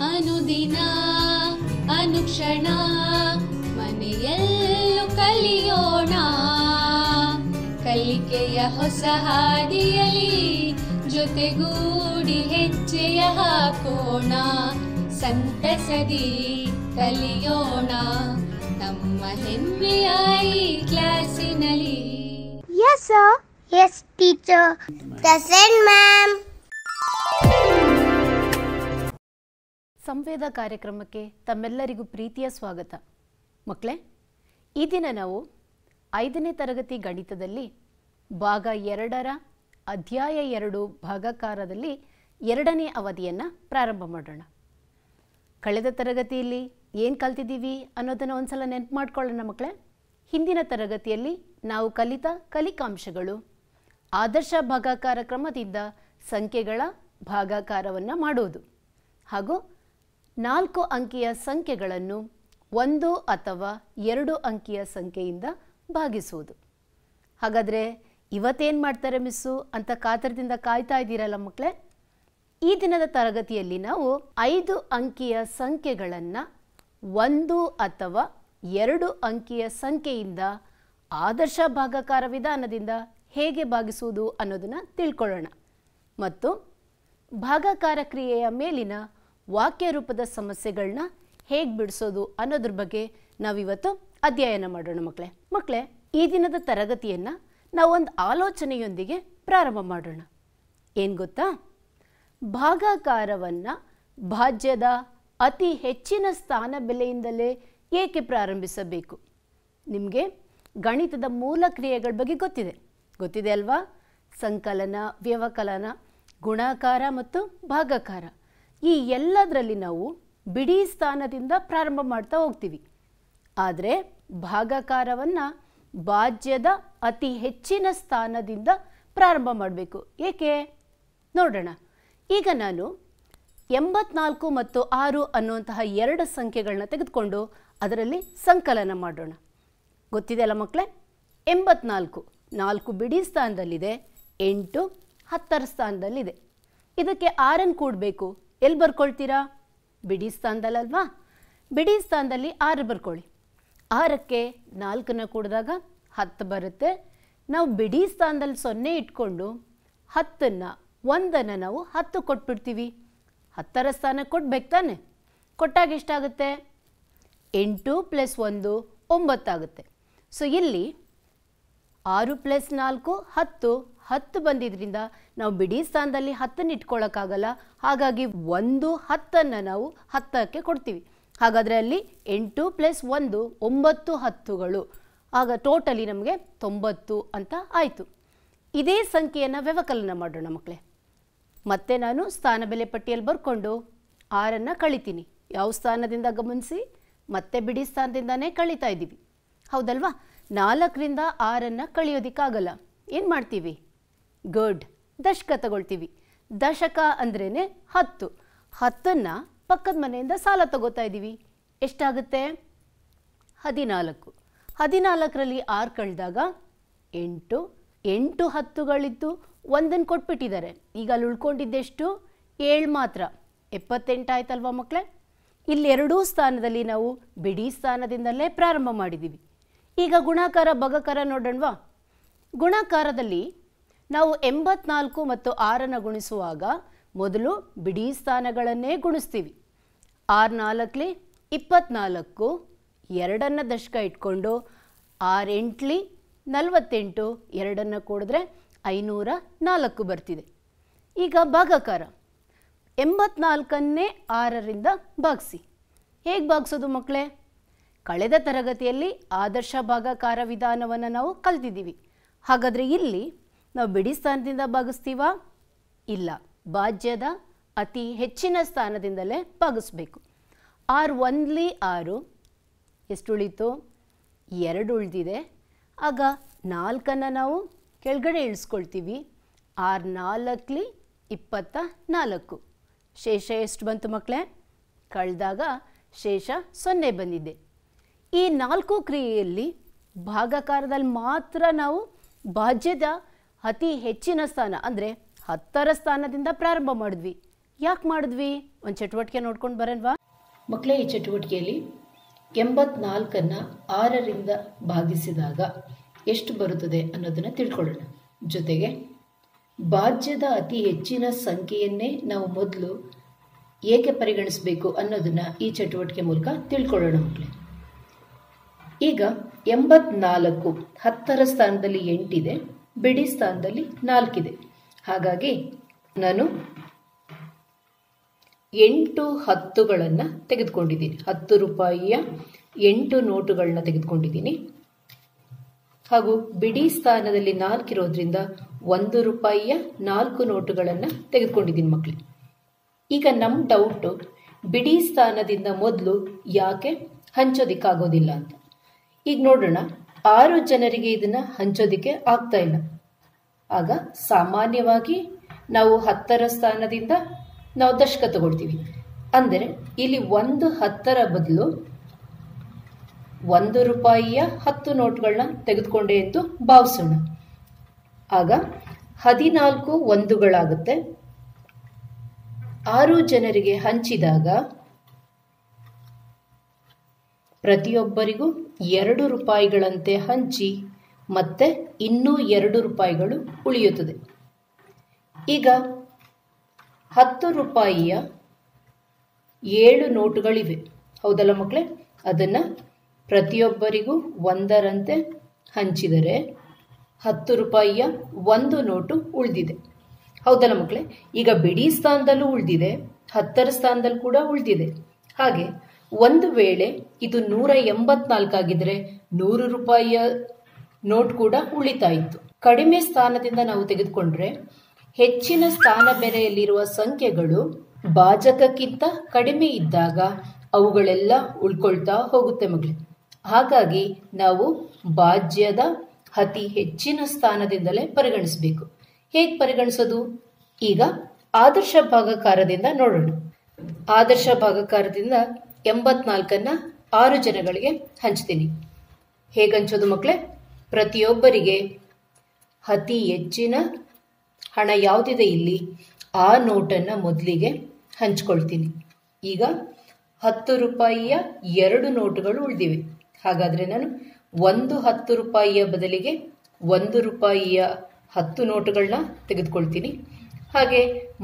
ಅನುದಿನ ಅನುಕ್ಷಣ ಮನೆಯಲ್ಲೂ ಕಲಿಯೋಣ. ಕಲಿಕೆಯ ಹೊಸ ಹಾದಿಯಲಿ ಜೊತೆಗೂಡಿ ಹೆಜ್ಜೆಯ ಹಾಕೋಣ. ಸಂತಸದಿ ಕಲಿಯೋಣ ನಮ್ಮ ಹೆಮ್ಮೆಯ ಈ ಕ್ಲಾಸಿನಲ್ಲಿ. Yes sir. Yes teacher. Present ma'am. Samveda ಕಾರ್ಯಕ್ರಮಕ್ಕೆ ತಮ್ಮೆಲ್ಲರಿಗೂ ಪ್ರೀತಿಯ ಸ್ವಾಗತ. ಮಕ್ಕಳೇ, ಈ ದಿನ ನಾವು 5ನೇ ತರಗತಿ ಗಣಿತದಲ್ಲಿ ಭಾಗ 2ರ ಅಧ್ಯಾಯ 2 ಭಾಗಾಕಾರದಲ್ಲಿ 2ನೇ ಅವಧಿಯನ್ನು ಪ್ರಾರಂಭ ಮಾಡೋಣ. ಕಳೆದ ತರಗತಿಯಲ್ಲಿ ಏನು ಕಲ್ತಿದ್ದೀವಿ ಅನ್ನೋದನ್ನು ಒಂದ್ಸಲ ನೆನಪು ಮಾಡ್ಕೊಳ್ಳೋಣ ಮಕ್ಕಳೇ. ಹಿಂದಿನ ತರಗತಿಯಲ್ಲಿ ನಾವು ಕಲಿತ ಕಲಿಕಾಂಶಗಳು, ಆದರ್ಶ ಭಾಗಾಕಾರ ಕ್ರಮದಿಂದ ಸಂಖ್ಯೆಗಳ ಭಾಗಾಕಾರವನ್ನು ಮಾಡುವುದು ಹಾಗೂ 4 ಅಂಕಿಯ ಸಂಖ್ಯೆಗಳನ್ನು 1 ಅಥವಾ 2 ಅಂಕಿಯ ಸಂಖ್ಯೆಯಿಂದ ಭಾಗಿಸುವುದು. ಹಾಗಾದರೆ ಇವತ್ತೇನು ಮಾಡ್ತಾರೆ ಮಿಸ್ಸು ಅಂತ ಕಾತರದಿಂದ ಕಾಯ್ತಾ ಇದ್ದೀರಲ್ಲ ಮಕ್ಕಳೇ. ಈ ದಿನದ ತರಗತಿಯಲ್ಲಿ ನಾವು 5 ಅಂಕಿಯ ಸಂಖ್ಯೆಗಳನ್ನು 1 ಅಥವಾ 2 ಅಂಕಿಯ ಸಂಖ್ಯೆಯಿಂದ ಆದರ್ಶ ಭಾಗಾಕಾರ ವಿಧಾನದಿಂದ ಹೇಗೆ ಭಾಗಿಸುವುದು ಅನ್ನೋದನ್ನು ತಿಳ್ಕೊಳ್ಳೋಣ ಮತ್ತು ಭಾಗಾಕಾರ ಕ್ರಿಯೆಯ ಮೇಲಿನ ವಾಕ್ಯ ರೂಪದ ಸಮಸ್ಯೆಗಳನ್ನ ಹೇಗೆ ಬಿಡಿಸೋದು ಅನ್ನೋದ್ರ ಬಗ್ಗೆ ನಾವಿವತ್ತು ಅಧ್ಯಯನ ಮಾಡೋಣ ಮಕ್ಕಳೇ. ಈ ದಿನದ ತರಗತಿಯನ್ನು ನಾವೊಂದು ಆಲೋಚನೆಯೊಂದಿಗೆ ಪ್ರಾರಂಭ ಮಾಡೋಣ. ಏನು ಗೊತ್ತಾ? ಭಾಗಾಕಾರವನ್ನು ಭಾಜ್ಯದ ಅತಿ ಹೆಚ್ಚಿನ ಸ್ಥಾನ ಬೆಲೆಯಿಂದಲೇ ಏಕೆ ಪ್ರಾರಂಭಿಸಬೇಕು? ನಿಮಗೆ ಗಣಿತದ ಮೂಲ ಕ್ರಿಯೆಗಳ ಬಗ್ಗೆ ಗೊತ್ತಿದೆ ಅಲ್ವಾ? ಸಂಕಲನ, ವ್ಯವಕಲನ, ಗುಣಾಕಾರ ಮತ್ತು ಭಾಗಾಕಾರ. ಈ ಎಲ್ಲದರಲ್ಲಿ ನಾವು ಬಿಡಿ ಸ್ಥಾನದಿಂದ ಪ್ರಾರಂಭ ಮಾಡ್ತಾ ಹೋಗ್ತೀವಿ. ಆದರೆ ಭಾಗಾಕಾರವನ್ನು ಭಾಜ್ಯದ ಅತಿ ಹೆಚ್ಚಿನ ಸ್ಥಾನದಿಂದ ಪ್ರಾರಂಭ ಮಾಡಬೇಕು. ಏಕೆ ನೋಡೋಣ. ಈಗ ನಾನು 84 ಮತ್ತು 6 ಅನ್ನುವಂತಹ 2 ಸಂಖ್ಯೆಗಳನ್ನ ತೆಗೆದುಕೊಂಡು ಅದರಲ್ಲಿ ಸಂಕಲನ ಮಾಡೋಣ. ಗೊತ್ತಿದೆ ಅಲ್ಲ ಮಕ್ಕಳೇ? 84 4 ಬಿಡಿ ಸ್ಥಾನದಲ್ಲಿದೆ, 8 10ರ ಸ್ಥಾನದಲ್ಲಿದೆ. ಇದಕ್ಕೆ 6 ಕೂಡಬೇಕು. ಎಲ್ಲಿ ಬರ್ಕೊಳ್ತೀರಾ? ಬಿಡಿ ಸ್ಥಾನದಲ್ಲಲ್ವಾ? ಬಿಡಿ ಸ್ಥಾನದಲ್ಲಿ 6 ಬರ್ಕೊಳ್ಳಿ. 6ಕ್ಕೆ 4ನ ಕೂಡಿದಾಗ 10 ಬರುತ್ತೆ. ನಾವು ಬಿಡಿ ಸ್ಥಾನದಲ್ಲಿ 0 ಇಟ್ಕೊಂಡು 10ನ್ನು 1ನ್ನು ನಾವು 10 ಕೊಟ್ಬಿಡ್ತೀವಿ. 10ರ ಸ್ಥಾನ ಕೊಡ್ಬೇಕು ತಾನೆ? ಕೊಟ್ಟಾಗ ಎಷ್ಟಾಗುತ್ತೆ? 8 + 1 9 ಆಗುತ್ತೆ. ಸೊ ಇಲ್ಲಿ 6 + 4 10 ಬಂದಿದ್ದರಿಂದ ನಾವು ಬಿಡಿ ಸ್ಥಾನದಲ್ಲಿ 10ನ್ನು ಇಟ್ಕೊಳ್ಳೋಕ್ಕಾಗಲ್ಲ. ಹಾಗಾಗಿ 1 10ನ್ನು ನಾವು 10ಕ್ಕೆ ಕೊಡ್ತೀವಿ. ಹಾಗಾದರೆ ಅಲ್ಲಿ 8 + 1 9 10ಗಳು. ಆಗ ಟೋಟಲಿ ನಮಗೆ 90 ಅಂತ ಆಯಿತು. ಇದೇ ಸಂಖ್ಯೆಯನ್ನು ವ್ಯವಕಲನ ಮಾಡೋಣ ಮಕ್ಕಳೇ. ಮತ್ತೆ ನಾನು ಸ್ಥಾನ ಬೆಲೆ ಪಟ್ಟಿಯಲ್ಲಿ ಬರ್ಕೊಂಡು 6ನ್ನು ಕಳಿತೀನಿ. ಯಾವ ಸ್ಥಾನದಿಂದ ಗಮನಿಸಿ? ಮತ್ತೆ ಬಿಡಿ ಸ್ಥಾನದಿಂದನೇ ಕಳೀತಾ ಇದ್ದೀವಿ, ಹೌದಲ್ವಾ? 4ರಿಂದ 6ನ್ನು ಕಳಿಯೋದಕ್ಕಾಗಲ್ಲ. ಏನು ಮಾಡ್ತೀವಿ? ಗುಡ್, ದಶಕ ತಗೊಳ್ತೀವಿ. ದಶಕ ಅಂದ್ರೇ 10. 10ನ್ನು ಪಕ್ಕದ ಮನೆಯಿಂದ ಸಾಲ ತಗೋತಾ ಇದ್ದೀವಿ. ಎಷ್ಟಾಗುತ್ತೆ? 14. 14ರಲ್ಲಿ 6 ಕಳೆದಾಗ 8. 8 10ಗಳಿದ್ದು 1ನ್ನು ಕೊಟ್ಬಿಟ್ಟಿದ್ದಾರೆ. ಈಗ ಅಲ್ಲಿ ಉಳ್ಕೊಂಡಿದ್ದೆಷ್ಟು? 7 ಮಾತ್ರ. 78 ಆಯ್ತಲ್ವಾ ಮಕ್ಕಳೇ? ಇಲ್ಲಿ 2 ಸ್ಥಾನದಲ್ಲಿ ನಾವು ಬಿಡಿ ಸ್ಥಾನದಿಂದಲೇ ಪ್ರಾರಂಭ ಮಾಡಿದ್ದೀವಿ. ಈಗ ಗುಣಾಕಾರ ಭಾಗಾಕಾರ ನೋಡೋಣವಾ? ಗುಣಾಕಾರದಲ್ಲಿ ನಾವು 84 ಮತ್ತು 6ನ್ನು ಗುಣಿಸುವಾಗ ಮೊದಲು ಬಿಡಿ ಸ್ಥಾನಗಳನ್ನೇ ಗುಣಿಸ್ತೀವಿ. 6 4 24, 2ನ್ನು ದಶಕ ಇಟ್ಕೊಂಡು 6 8 48, 2ನ್ನು ಕೂಡಿದ್ರೆ 504 ಬರ್ತಿದೆ. ಈಗ ಭಾಗಾಕಾರ 84ನ್ನೇ 6ರಿಂದ ಭಾಗಿಸಿ. ಹೇಗೆ ಭಾಗಿಸೋದು ಮಕ್ಕಳೇ? ಕಳೆದ ತರಗತಿಯಲ್ಲಿ ಆದರ್ಶ ಭಾಗಾಕಾರ ವಿಧಾನವನ್ನು ನಾವು ಕಲ್ತಿದ್ದೀವಿ. ಹಾಗಾದರೆ ಇಲ್ಲಿ ನಾವು ಬಿಡಿ ಸ್ಥಾನದಿಂದ ಭಾಗಿಸ್ತೀವಾ? ಇಲ್ಲ, ಭಾಜ್ಯದ ಅತಿ ಹೆಚ್ಚಿನ ಸ್ಥಾನದಿಂದಲೇ ಭಾಗಿಸ್ಬೇಕು. 6 1 6, ಎಷ್ಟು ಉಳೀತು? 2 ಉಳಿದಿದೆ. ಆಗ 4ನ್ನು ನಾವು ಕೆಳಗಡೆ ಇಳಿಸ್ಕೊಳ್ತೀವಿ. 6 4 24. ಶೇಷ ಎಷ್ಟು ಬಂತು ಮಕ್ಕಳೇ? ಕಳೆದಾಗ ಶೇಷ 0 ಬಂದಿದೆ. ಈ 4 ಕ್ರಿಯೆಯಲ್ಲಿ ಭಾಗಾಕಾರದಲ್ಲಿ ಮಾತ್ರ ನಾವು ಭಾಜ್ಯದ ಅತಿ ಹೆಚ್ಚಿನ ಸ್ಥಾನ ಅಂದರೆ 10ರ ಸ್ಥಾನದಿಂದ ಪ್ರಾರಂಭ ಮಾಡಿದ್ವಿ. ಯಾಕೆ ಮಾಡಿದ್ವಿ? ಒಂದು ಚಟುವಟಿಕೆ ನೋಡ್ಕೊಂಡು ಬರಲ್ವಾ ಮಕ್ಕಳೇ? ಈ ಚಟುವಟಿಕೆಯಲ್ಲಿ 84ಅನ್ನು 6ರಿಂದ ಭಾಗಿಸಿದಾಗ ಎಷ್ಟು ಬರುತ್ತದೆ ಅನ್ನೋದನ್ನು ತಿಳ್ಕೊಳ್ಳೋಣ. ಜೊತೆಗೆ ಭಾಜ್ಯದ ಅತಿ ಹೆಚ್ಚಿನ ಸಂಖ್ಯೆಯನ್ನೇ ನಾವು ಮೊದಲು ಏಕೆ ಪರಿಗಣಿಸಬೇಕು ಅನ್ನೋದನ್ನು ಈ ಚಟುವಟಿಕೆ ಮೂಲಕ ತಿಳ್ಕೊಳ್ಳೋಣ ಮಕ್ಕಳೇ. ಈಗ 84 10ರ ಸ್ಥಾನದಲ್ಲಿ 8 ಇದೆ, ಬಿಡಿ ಸ್ಥಾನದಲ್ಲಿ 4 ಇದೆ. ಹಾಗಾಗಿ ನಾನು 8 10ಗಳನ್ನು ತೆಗೆದುಕೊಂಡಿದ್ದೀನಿ. 10 ರೂಪಾಯಿಯ 8 ನೋಟುಗಳನ್ನ ತೆಗೆದುಕೊಂಡಿದ್ದೀನಿ. ಹಾಗೂ ಬಿಡಿ ಸ್ಥಾನದಲ್ಲಿ 4 ಇರೋದ್ರಿಂದ 1 ರೂಪಾಯಿಯ 4 ನೋಟುಗಳನ್ನು ತೆಗೆದುಕೊಂಡಿದ್ದೀನಿ ಮಕ್ಕಳೇ. ಈಗ ನಮ್ಮ ಡೌಟು, ಬಿಡಿ ಸ್ಥಾನದಿಂದ ಮೊದಲು ಯಾಕೆ ಹಂಚೋದಿಕ್ಕಾಗೋದಿಲ್ಲ ಅಂತ. ಈಗ ನೋಡೋಣ, 6 ಜನರಿಗೆ ಇದನ್ನು ಹಂಚೋದಿಕ್ಕೆ ಆಗ್ತಾ ಇಲ್ಲ. ಆಗ ಸಾಮಾನ್ಯವಾಗಿ ನಾವು 10ರ ಸ್ಥಾನದಿಂದ ನಾವು ದಶಕ ತಗೊಳ್ತೀವಿ. ಅಂದರೆ ಇಲ್ಲಿ 1 10ರ ಬದಲು 1 ರೂಪಾಯಿಯ 10 ನೋಟ್ಗಳನ್ನ ತೆಗೆದುಕೊಂಡೆ ಎಂದು ಭಾವಿಸೋಣ. ಆಗ 14 ಒಂದುಗಳಾಗುತ್ತೆ. 6 ಜನರಿಗೆ ಹಂಚಿದಾಗ ಪ್ರತಿಯೊಬ್ಬರಿಗೂ 2 ರೂಪಾಯಿಗಳಂತೆ ಹಂಚಿ ಮತ್ತೆ ಇನ್ನೂ 2 ರೂಪಾಯಿಗಳು ಉಳಿಯುತ್ತದೆ. ಈಗ 10 ರೂಪಾಯಿಯ 7 ನೋಟುಗಳಿವೆ, ಹೌದಲ್ಲ ಮಕ್ಕಳೇ? ಅದನ್ನು ಪ್ರತಿಯೊಬ್ಬರಿಗೂ 1ರಂತೆ ಹಂಚಿದರೆ 10 ರೂಪಾಯಿಯ 1 ನೋಟು ಉಳಿದಿದೆ, ಹೌದಲ್ಲ ಮಕ್ಕಳೇ? ಈಗ ಬಿಡಿ ಸ್ಥಾನದಲ್ಲೂ ಉಳಿದಿದೆ, 10ರ ಸ್ಥಾನದಲ್ಲಿ ಕೂಡ ಉಳಿದಿದೆ. ಹಾಗೆ ಒಂದು ವೇಳೆ ಇದು 184 ಆಗಿದ್ರೆ 100 ರೂಪಾಯಿಯ ನೋಟ್ ಕೂಡ ಉಳಿತಾ ಇತ್ತು. ಕಡಿಮೆ ಸ್ಥಾನದಿಂದ ನಾವು ತೆಗೆದುಕೊಂಡ್ರೆ ಹೆಚ್ಚಿನ ಸ್ಥಾನ ಬೆಲೆಯಲ್ಲಿರುವ ಸಂಖ್ಯೆಗಳು ಭಾಜಕಕ್ಕಿಂತ ಕಡಿಮೆ ಇದ್ದಾಗ ಅವುಗಳೆಲ್ಲ ಉಳ್ಕೊಳ್ತಾ ಹೋಗುತ್ತೆ ಮಕ್ಕಳೇ. ಹಾಗಾಗಿ ನಾವು ಭಾಜ್ಯದ ಅತಿ ಹೆಚ್ಚಿನ ಸ್ಥಾನದಿಂದಲೇ ಪರಿಗಣಿಸಬೇಕು. ಹೇಗೆ ಪರಿಗಣಿಸೋದು? ಈಗ ಆದರ್ಶ ಭಾಗಾಕಾರದಿಂದ ನೋಡೋಣ. ಆದರ್ಶ ಭಾಗಾಕಾರದಿಂದ 84ಅನ್ನು 6 ಜನಗಳಿಗೆ ಹಂಚ್ತೀನಿ. ಹೇಗೆ ಹಂಚೋದು ಮಕ್ಕಳೇ? ಪ್ರತಿಯೊಬ್ಬರಿಗೆ ಅತಿ ಹೆಚ್ಚಿನ ಹಣ ಯಾವುದಿದೆ ಇಲ್ಲಿ ಆ ನೋಟನ್ನು ಮೊದಲಿಗೆ ಹಂಚ್ಕೊಳ್ತೀನಿ. ಈಗ 10 ರೂಪಾಯಿಯ 2 ನೋಟುಗಳು ಉಳಿದಿವೆ. ಹಾಗಾದರೆ ನಾನು 10 ರೂಪಾಯಿಯ ಬದಲಿಗೆ 1 ರೂಪಾಯಿಯ 10 ನೋಟುಗಳನ್ನ ತೆಗೆದುಕೊಳ್ತೀನಿ. ಹಾಗೆ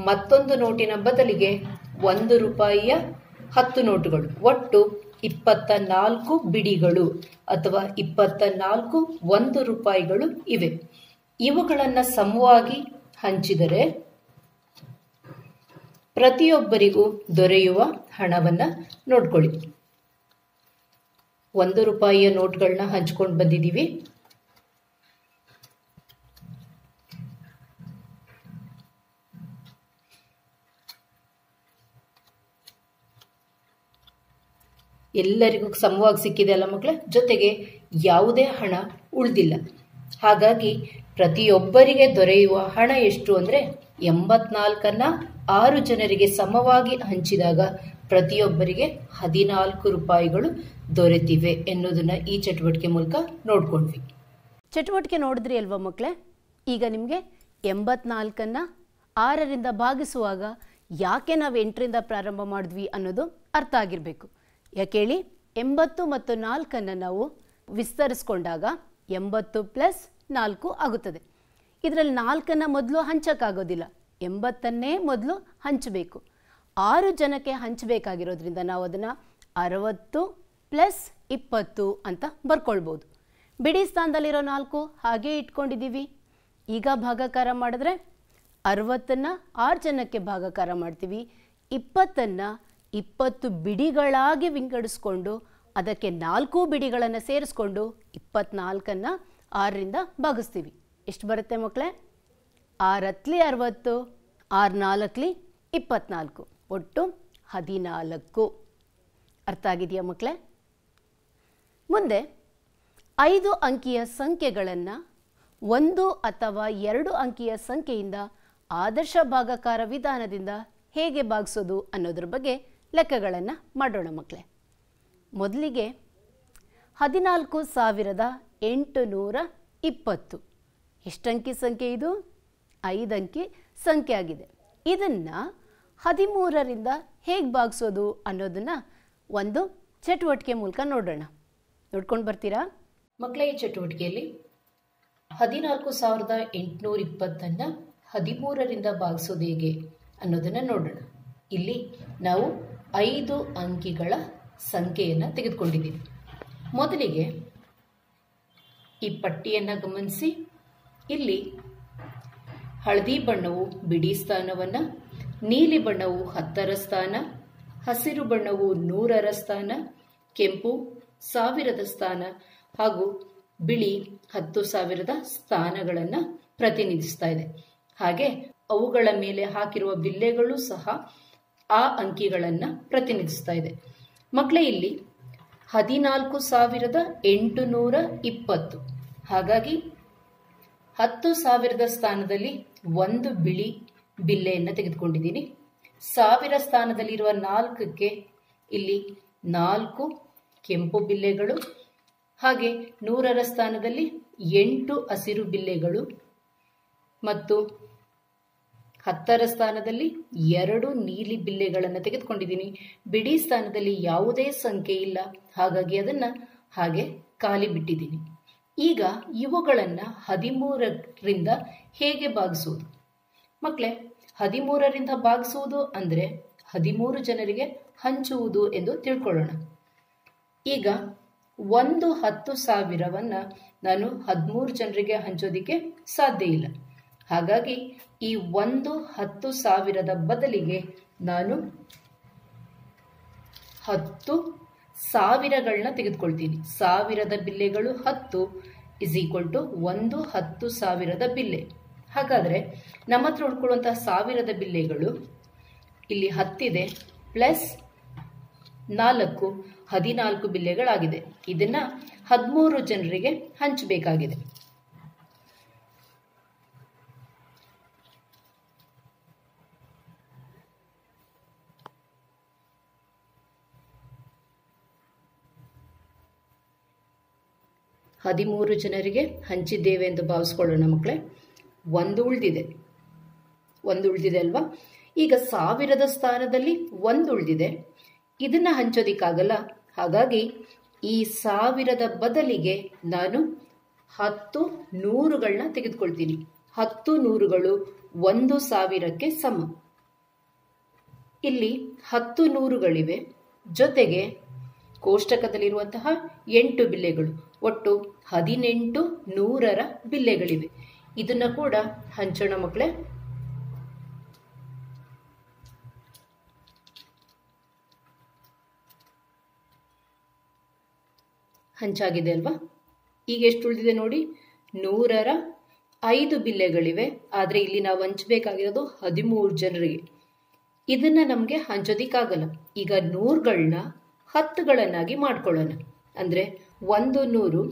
ಮತ್ತೊಂದು ನೋಟಿನ ಬದಲಿಗೆ 1 ರೂಪಾಯಿಯ 10 ನೋಟುಗಳು, ಒಟ್ಟು 24 ಬಿಡಿಗಳು ಅಥವಾ 24 1 ರೂಪಾಯಿಗಳು ಇವೆ. ಇವುಗಳನ್ನು ಸಮವಾಗಿ ಹಂಚಿದರೆ ಪ್ರತಿಯೊಬ್ಬರಿಗೂ ದೊರೆಯುವ ಹಣವನ್ನು ನೋಡ್ಕೊಳ್ಳಿ. 1 ರೂಪಾಯಿಯ ನೋಟ್ಗಳನ್ನ ಹಂಚ್ಕೊಂಡು ಬಂದಿದ್ದೀವಿ. ಎಲ್ಲರಿಗೂ ಸಮವಾಗಿ ಸಿಕ್ಕಿದೆ ಅಲ್ಲ ಮಕ್ಕಳೇ? ಜೊತೆಗೆ ಯಾವುದೇ ಹಣ ಉಳಿದಿಲ್ಲ. ಹಾಗಾಗಿ ಪ್ರತಿಯೊಬ್ಬರಿಗೆ ದೊರೆಯುವ ಹಣ ಎಷ್ಟು ಅಂದರೆ 84ಅನ್ನು 6 ಜನರಿಗೆ ಸಮವಾಗಿ ಹಂಚಿದಾಗ ಪ್ರತಿಯೊಬ್ಬರಿಗೆ 14 ರೂಪಾಯಿಗಳು ದೊರೆತಿವೆ ಎನ್ನುವುದನ್ನು ಈ ಚಟುವಟಿಕೆ ಮೂಲಕ ನೋಡ್ಕೊಂಡ್ವಿ. ಚಟುವಟಿಕೆ ನೋಡಿದ್ರಿ ಅಲ್ವಾ ಮಕ್ಕಳೇ? ಈಗ ನಿಮಗೆ 84ಅನ್ನು 6ರಿಂದ ಭಾಗಿಸುವಾಗ ಯಾಕೆ ನಾವು 8ರಿಂದ ಪ್ರಾರಂಭ ಮಾಡಿದ್ವಿ ಅನ್ನೋದು ಅರ್ಥ ಆಗಿರಬೇಕು. ಯಾಕೆ ಹೇಳಿ? 80 ಮತ್ತು 4ಅನ್ನು ನಾವು ವಿಸ್ತರಿಸ್ಕೊಂಡಾಗ 80 + 4 ಆಗುತ್ತದೆ. ಇದರಲ್ಲಿ 4ಅನ್ನು ಮೊದಲು ಹಂಚಕ್ಕಾಗೋದಿಲ್ಲ, 80ಅನ್ನೇ ಮೊದಲು ಹಂಚಬೇಕು. 6 ಜನಕ್ಕೆ ಹಂಚಬೇಕಾಗಿರೋದ್ರಿಂದ ನಾವು ಅದನ್ನು 60 + 20 ಅಂತ ಬರ್ಕೊಳ್ಬೋದು. ಬಿಡಿ ಸ್ಥಾನದಲ್ಲಿರೋ 4 ಹಾಗೇ ಇಟ್ಕೊಂಡಿದ್ದೀವಿ. ಈಗ ಭಾಗಾಕಾರ ಮಾಡಿದ್ರೆ 60ಅನ್ನು 6 ಜನಕ್ಕೆ ಭಾಗಾಕಾರ ಮಾಡ್ತೀವಿ. 20ಅನ್ನು 20 ಬಿಡಿಗಳಾಗಿ ವಿಂಗಡಿಸ್ಕೊಂಡು ಅದಕ್ಕೆ 4 ಬಿಡಿಗಳನ್ನು ಸೇರಿಸ್ಕೊಂಡು 24ಅನ್ನು 6ರಿಂದ ಭಾಗಿಸ್ತೀವಿ. ಎಷ್ಟು ಬರುತ್ತೆ ಮಕ್ಕಳೇ? 6 × 60, 6 × 4 = 24, ಒಟ್ಟು 14. ಅರ್ಥ ಆಗಿದೆಯಾ ಮಕ್ಕಳೇ? ಮುಂದೆ 5 ಅಂಕಿಯ ಸಂಖ್ಯೆಗಳನ್ನು 1 ಅಥವಾ 2 ಅಂಕಿಯ ಸಂಖ್ಯೆಯಿಂದ ಆದರ್ಶ ಭಾಗಾಕಾರ ವಿಧಾನದಿಂದ ಹೇಗೆ ಭಾಗಿಸೋದು ಅನ್ನೋದ್ರ ಬಗ್ಗೆ ಲೆಕ್ಕಗಳನ್ನು ಮಾಡೋಣ ಮಕ್ಕಳೇ. ಮೊದಲಿಗೆ 14,820 ಎಷ್ಟು ಅಂಕಿ ಸಂಖ್ಯೆ ಇದು? 5 ಅಂಕಿ ಸಂಖ್ಯೆ ಆಗಿದೆ. ಇದನ್ನು 13ರಿಂದ ಹೇಗೆ ಭಾಗಿಸೋದು ಅನ್ನೋದನ್ನು ಒಂದು ಚಟುವಟಿಕೆ ಮೂಲಕ ನೋಡೋಣ. ನೋಡ್ಕೊಂಡು ಬರ್ತೀರಾ ಮಕ್ಕಳ? ಈ ಚಟುವಟಿಕೆಯಲ್ಲಿ 14,820 13ರಿಂದ ಭಾಗಿಸೋದು ಹೇಗೆ ಅನ್ನೋದನ್ನು ನೋಡೋಣ. ಇಲ್ಲಿ ನಾವು 5 ಅಂಕಿಗಳ ಸಂಖ್ಯೆಯನ್ನು ತೆಗೆದುಕೊಂಡಿದ್ದೀವಿ. ಮೊದಲಿಗೆ ಈ ಪಟ್ಟಿಯನ್ನು ಗಮನಿಸಿ. ಇಲ್ಲಿ ಹಳದಿ ಬಣ್ಣವು ಬಿಡಿ ಸ್ಥಾನವನ್ನು, ನೀಲಿ ಬಣ್ಣವು 10ರ ಸ್ಥಾನ, ಹಸಿರು ಬಣ್ಣವು 100ರ ಸ್ಥಾನ, ಕೆಂಪು 1000ದ ಸ್ಥಾನ ಹಾಗೂ ಬಿಳಿ 10,000ದ ಸ್ಥಾನಗಳನ್ನು ಪ್ರತಿನಿಧಿಸ್ತಾ ಇದೆ. ಹಾಗೆ ಅವುಗಳ ಮೇಲೆ ಹಾಕಿರುವ ಬಿಲ್ಲೆಗಳು ಸಹ ಆ ಅಂಕಿಗಳನ್ನು ಪ್ರತಿನಿಧಿಸ್ತಾ ಇದೆ. ಮಕ್ಕಳೇ, ಇಲ್ಲಿ 14,820. ಹಾಗಾಗಿ 10,000ದ ಸ್ಥಾನದಲ್ಲಿ ಒಂದು ಬಿಳಿ ಬಿಲ್ಲೆಯನ್ನು ತೆಗೆದುಕೊಂಡಿದ್ದೀನಿ. 1000 ಸ್ಥಾನದಲ್ಲಿರುವ 4ಕ್ಕೆ ಇಲ್ಲಿ 4 ಕೆಂಪು ಬಿಲ್ಲೆಗಳು, ಹಾಗೆ 100ರ ಸ್ಥಾನದಲ್ಲಿ 8 ಹಸಿರು ಬಿಲ್ಲೆಗಳು ಮತ್ತು 10ರ ಸ್ಥಾನದಲ್ಲಿ 2 ನೀಲಿ ಬಿಲ್ಲೆಗಳನ್ನು ತೆಗೆದುಕೊಂಡಿದ್ದೀನಿ. ಬಿಡಿ ಸ್ಥಾನದಲ್ಲಿ ಯಾವುದೇ ಸಂಖ್ಯೆ ಇಲ್ಲ, ಹಾಗಾಗಿ ಅದನ್ನು ಹಾಗೆ ಖಾಲಿ ಬಿಟ್ಟಿದ್ದೀನಿ. ಈಗ ಇವುಗಳನ್ನು 13ರಿಂದ ಹೇಗೆ ಭಾಗಿಸುವುದು? ಮಕ್ಕಳೇ, 13ರಿಂದ ಭಾಗಿಸುವುದು ಅಂದರೆ 13 ಜನರಿಗೆ ಹಂಚುವುದು ಎಂದು ತಿಳ್ಕೊಳ್ಳೋಣ. ಈಗ ಒಂದು 10,000ವನ್ನು ನಾನು 13 ಜನರಿಗೆ ಹಂಚೋದಿಕ್ಕೆ ಸಾಧ್ಯ ಇಲ್ಲ. ಹಾಗಾಗಿ ಈ ಒಂದು 10,000ದ ಬದಲಿಗೆ ನಾನು 10,000ಗಳನ್ನ ತೆಗೆದುಕೊಳ್ತೀನಿ. 1000ದ ಬಿಲ್ಲೆಗಳು 10 = ಒಂದು 10,000ದ ಬಿಲ್ಲೆ. ಹಾಗಾದರೆ ನಮ್ಮ ಹತ್ರ ಉಳ್ಕೊಳ್ಳುವಂತಹ 1000ದ ಬಿಲ್ಲೆಗಳು ಇಲ್ಲಿ 10 ಇದೆ ಪ್ಲಸ್ 4 14 ಬಿಲ್ಲೆಗಳಾಗಿದೆ. ಇದನ್ನ 13 ಜನರಿಗೆ ಹಂಚಬೇಕಾಗಿದೆ. ಹದಿಮೂರು ಜನರಿಗೆ ಹಂಚಿದ್ದೇವೆ ಎಂದು ಭಾವಿಸ್ಕೊಳ್ಳೋಣ ಮಕ್ಕಳೇ. ಒಂದು ಉಳಿದಿದೆ ಅಲ್ವಾ? ಈಗ 1000ದ ಸ್ಥಾನದಲ್ಲಿ ಒಂದು ಉಳಿದಿದೆ, ಇದನ್ನ ಹಂಚೋದಿಕ್ಕಾಗಲ್ಲ. ಹಾಗಾಗಿ ಈ 1000ದ ಬದಲಿಗೆ ನಾನು 10 100ಗಳನ್ನ ತೆಗೆದುಕೊಳ್ತೀನಿ. 10 100ಗಳು 1,000ಕ್ಕೆ ಸಮ. ಇಲ್ಲಿ 10 100ಗಳಿವೆ, ಜೊತೆಗೆ ಕೋಷ್ಟಕದಲ್ಲಿರುವಂತಹ 8 ಬಿಲ್ಲೆಗಳು, ಒಟ್ಟು 18 100ರ ಬಿಲ್ಲೆಗಳಿವೆ. ಇದನ್ನ ಕೂಡ ಹಂಚೋಣ ಮಕ್ಕಳೇ. ಹಂಚಾಗಿದೆ ಅಲ್ವಾ? ಈಗ ಎಷ್ಟು ಉಳಿದಿದೆ ನೋಡಿ, 100ರ 5 ಬಿಲ್ಲೆಗಳಿವೆ. ಆದರೆ ಇಲ್ಲಿ ನಾವು ಹಂಚಬೇಕಾಗಿರೋದು 13 ಜನರಿಗೆ. ಇದನ್ನ ನಮಗೆ ಹಂಚೋದಿಕ್ಕಾಗಲ್ಲ. ಈಗ 100ಗಳನ್ನ 10ಗಳನ್ನಾಗಿ ಮಾಡ್ಕೊಳ್ಳೋಣ. ಅಂದರೆ 1 100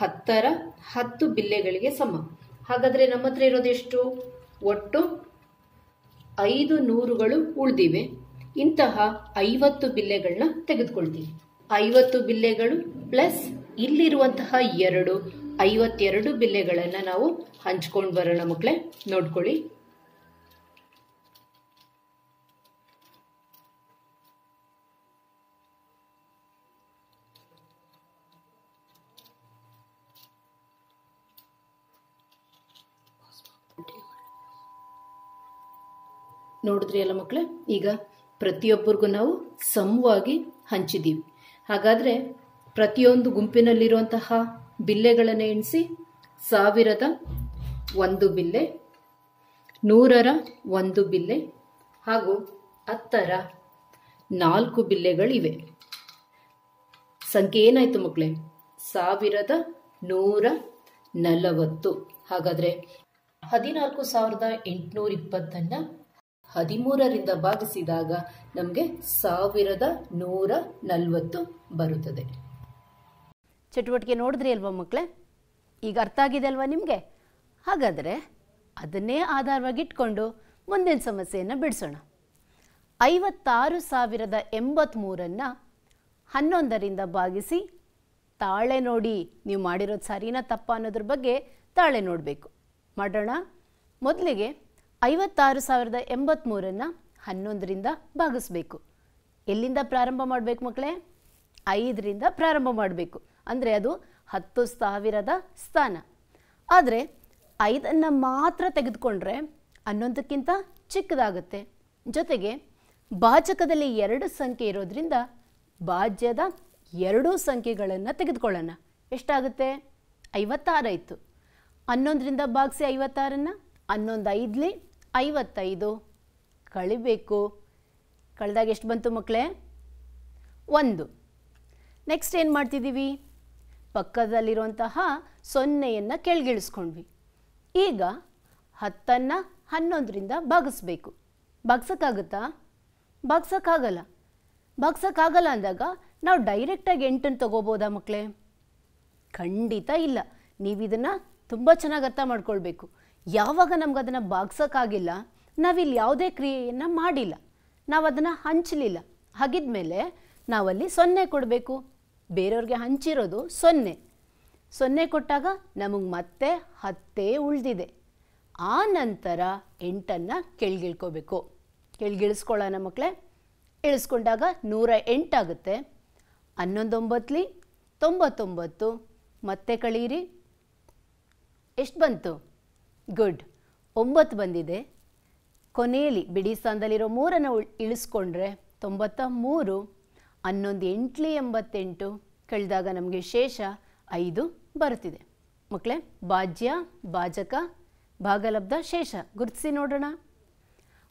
10ರ 10 ಬಿಲ್ಲೆಗಳಿಗೆ ಸಮ. ಹಾಗಾದರೆ ನಮ್ಮ ಹತ್ರ ಇರೋದು ಎಷ್ಟು? ಒಟ್ಟು 5 100ಗಳು ಉಳಿದಿವೆ. ಇಂತಹ 50 ಬಿಲ್ಲೆಗಳನ್ನ ತೆಗೆದುಕೊಳ್ತೀವಿ. 50 ಬಿಲ್ಲೆಗಳು ಪ್ಲಸ್ ಇಲ್ಲಿರುವಂತಹ 52 ಬಿಲ್ಲೆಗಳನ್ನು ನಾವು ಹಂಚ್ಕೊಂಡು ಬರೋಣ ಮಕ್ಕಳೇ. ನೋಡ್ಕೊಳ್ಳಿ. ನೋಡಿದ್ರಿ ಅಲ್ಲ ಮಕ್ಕಳೇ? ಈಗ ಪ್ರತಿಯೊಬ್ಬರಿಗೂ ನಾವು ಸಮವಾಗಿ ಹಂಚಿದ್ದೀವಿ. ಹಾಗಾದರೆ ಪ್ರತಿಯೊಂದು ಗುಂಪಿನಲ್ಲಿರುವಂತಹ ಬಿಲ್ಲೆಗಳನ್ನು ಎಣಿಸಿ. 1000ದ 1 ಬಿಲ್ಲೆ, 100ರ 1 ಬಿಲ್ಲೆ ಹಾಗೂ 10ರ 4 ಬಿಲ್ಲೆಗಳಿವೆ. ಸಂಖ್ಯೆ ಏನಾಯ್ತು ಮಕ್ಕಳೇ? 1140. ಹಾಗಾದರೆ 14,820 13ರಿಂದ ಭಾಗಿಸಿದಾಗ ನಮಗೆ 1140 ಬರುತ್ತದೆ. ಚಟುವಟಿಕೆ ನೋಡಿದ್ರಿ ಅಲ್ವಾ ಮಕ್ಕಳೇ? ಈಗ ಅರ್ಥ ಆಗಿದೆ ಅಲ್ವಾ ನಿಮಗೆ? ಹಾಗಾದರೆ ಅದನ್ನೇ ಆಧಾರವಾಗಿಟ್ಕೊಂಡು ಮುಂದಿನ ಸಮಸ್ಯೆಯನ್ನು ಬಿಡಿಸೋಣ. 56,083 11ರಿಂದ ಭಾಗಿಸಿ ತಾಳೆ ನೋಡಿ. ನೀವು ಮಾಡಿರೋದು ಸರಿನಾ ತಪ್ಪ ಅನ್ನೋದ್ರ ಬಗ್ಗೆ ತಾಳೆ ನೋಡಬೇಕು. ಮಾಡೋಣ. ಮೊದಲಿಗೆ 56,083 11ರಿಂದ ಭಾಗಿಸ್ಬೇಕು. ಎಲ್ಲಿಂದ ಪ್ರಾರಂಭ ಮಾಡಬೇಕು ಮಕ್ಕಳೇ? 5ರಿಂದ ಪ್ರಾರಂಭ ಮಾಡಬೇಕು. ಅಂದರೆ ಅದು 10,000ದ ಸ್ಥಾನ. ಆದರೆ 5ಅನ್ನು ಮಾತ್ರ ತೆಗೆದುಕೊಂಡ್ರೆ 11ಕ್ಕಿಂತ ಚಿಕ್ಕದಾಗುತ್ತೆ. ಜೊತೆಗೆ ಭಾಜಕದಲ್ಲಿ 2 ಸಂಖ್ಯೆ ಇರೋದ್ರಿಂದ ಭಾಜ್ಯದ 2 ಸಂಖ್ಯೆಗಳನ್ನು ತೆಗೆದುಕೊಳ್ಳೋಣ. ಎಷ್ಟಾಗುತ್ತೆ? 56 ಆಯಿತು. 11ರಿಂದ ಭಾಗಿಸಿ 56ನ್ನು. 11 5ಲಿ 55 ಕಳಿಬೇಕು. ಕಳೆದಾಗ ಎಷ್ಟು ಬಂತು ಮಕ್ಕಳೇ? 1. ನೆಕ್ಸ್ಟ್ ಏನು ಮಾಡ್ತಿದ್ದೀವಿ? ಪಕ್ಕದಲ್ಲಿರುವಂತಹ 0ಯನ್ನು ಕೆಳಗಿಳಿಸ್ಕೊಂಡ್ವಿ. ಈಗ 10ನ್ನು 11ರಿಂದ ಭಾಗಿಸ್ಬೇಕು. ಭಾಗ್ಸೋಕ್ಕಾಗುತ್ತಾ? ಭಾಗ್ಸೋಕ್ಕಾಗಲ್ಲ. ಭಾಗ್ಸೋಕ್ಕಾಗಲ್ಲ ಅಂದಾಗ ನಾವು ಡೈರೆಕ್ಟಾಗಿ 8ನ್ನು ತಗೋಬೋದಾ ಮಕ್ಕಳೇ? ಖಂಡಿತ ಇಲ್ಲ. ನೀವು ಇದನ್ನು ತುಂಬ ಚೆನ್ನಾಗಿ ಅರ್ಥ ಮಾಡ್ಕೊಳ್ಬೇಕು. ಯಾವಾಗ ನಮ್ಗೆ ಅದನ್ನು ಭಾಗ್ಸೋಕ್ಕಾಗಿಲ್ಲ, ನಾವಿಲ್ಲಿ ಯಾವುದೇ ಕ್ರಿಯೆಯನ್ನು ಮಾಡಿಲ್ಲ, ನಾವು ಅದನ್ನು ಹಂಚಲಿಲ್ಲ. ಹಾಗಿದ್ಮೇಲೆ ನಾವಲ್ಲಿ 0 ಕೊಡಬೇಕು. ಬೇರೆಯವ್ರಿಗೆ ಹಂಚಿರೋದು 0. 0 ಕೊಟ್ಟಾಗ ನಮಗೆ ಮತ್ತೆ 10 ಉಳಿದಿದೆ. ಆ ನಂತರ 8ನ್ನು ಕೆಳಗಿಳ್ಕೋಬೇಕು. ಕೆಳಗಿಳಿಸ್ಕೊಳ್ಳೋಣ ಮಕ್ಕಳೇ. ಇಳಿಸ್ಕೊಂಡಾಗ 108 ಆಗುತ್ತೆ. 11 9ಲಿ 99 ಮತ್ತೆ ಕಳೀರಿ. ಎಷ್ಟು ಬಂತು? ಗುಡ್, 9 ಬಂದಿದೆ. ಕೊನೆಯಲ್ಲಿ ಬಿಡಿ ಸ್ಥಾನದಲ್ಲಿರೋ 3ಅನ್ನು ಇಳಿಸ್ಕೊಂಡ್ರೆ 93. 11 8ಲಿ 88 ಕಳೆದಾಗ ನಮಗೆ ಶೇಷ 5 ಬರುತ್ತಿದೆ. ಮಕ್ಕಳೇ, ಭಾಜ್ಯ, ಭಾಜಕ, ಭಾಗಲಬ್ಧ, ಶೇಷ ಗುರುತಿಸಿ ನೋಡೋಣ.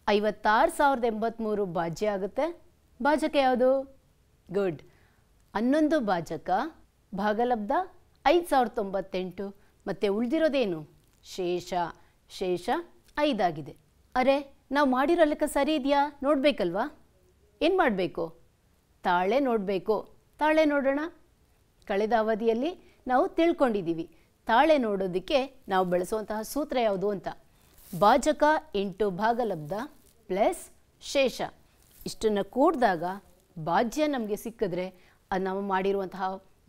56,083 ಭಾಜ್ಯ ಆಗುತ್ತೆ. ಭಾಜಕ ಯಾವುದು? ಗುಡ್. 11 ಭಾಜಕ, ಭಾಗಲಬ್ಧ 5,098 ಮತ್ತು ಉಳಿದಿರೋದೇನು? ಶೇಷ. ಶೇಷ 5 ಆಗಿದೆ. ಅರೆ, ನಾವು ಮಾಡಿರೋ ಲೆಕ್ಕ ಸರಿ ಇದೆಯಾ ನೋಡಬೇಕಲ್ವಾ? ಏನು ಮಾಡಬೇಕು? ತಾಳೆ ನೋಡಬೇಕು. ತಾಳೆ ನೋಡೋಣ. ಕಳೆದ ಅವಧಿಯಲ್ಲಿ ನಾವು ತಿಳ್ಕೊಂಡಿದ್ದೀವಿ ತಾಳೆ ನೋಡೋದಕ್ಕೆ ನಾವು ಬಳಸುವಂತಹ ಸೂತ್ರ ಯಾವುದು ಅಂತ. ಭಾಜಕ ಇಂಟು ಭಾಗಲಬ್ಧ ಪ್ಲಸ್ ಶೇಷ ಇಷ್ಟನ್ನು ಕೂಡಿದಾಗ ಭಾಜ್ಯ ನಮಗೆ ಸಿಕ್ಕಿದ್ರೆ ಅದು ನಾವು ಮಾಡಿರುವಂತಹ